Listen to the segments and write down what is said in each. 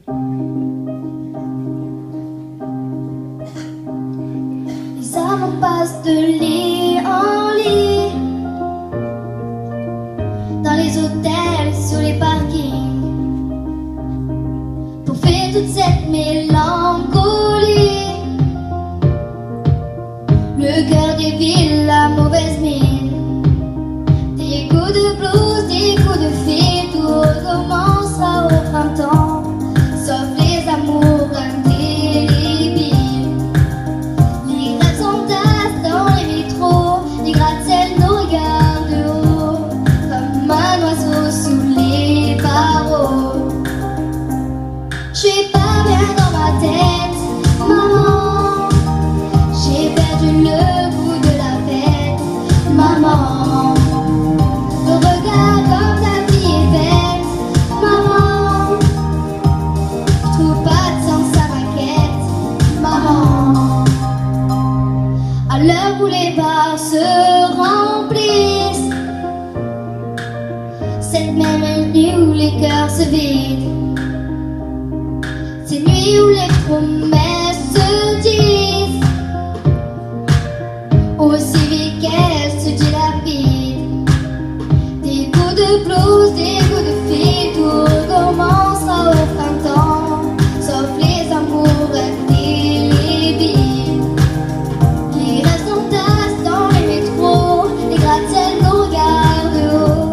Les amants passent de lit en lit, dans les hôtels, sur les parkings, pour faire toute cette mélancolie. Le cœur des villes, la mauvaise mine, des coups de blues, des coups de fil, tout recommencera au printemps, sauf les amours indélébiles. Les rêves s'entassent dans les métros, les gratte-ciels nous regardent de haut, comme un oiseau sous les barreaux. Je suis pas bien dans ma tête, maman, j'ai perdu le goût de la fête, maman. Regarde comme ta vie est faite, maman. Je trouve pas de sens à ma quête, maman. À l'heure où les bars se remplissent, cette même nuit où les cœurs se vident, ces nuits où les promesses se disent aussi vite qu'elles se dilapident. Des coups de blues, des coups de fil, tout recommencera au printemps, sauf les amours indélébiles. Les rêves s'entassent dans les métros, les gratte-ciels nous regardent de haut,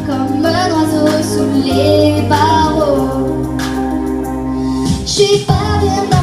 comme un oiseau sous les barreaux. Je suis pas bien.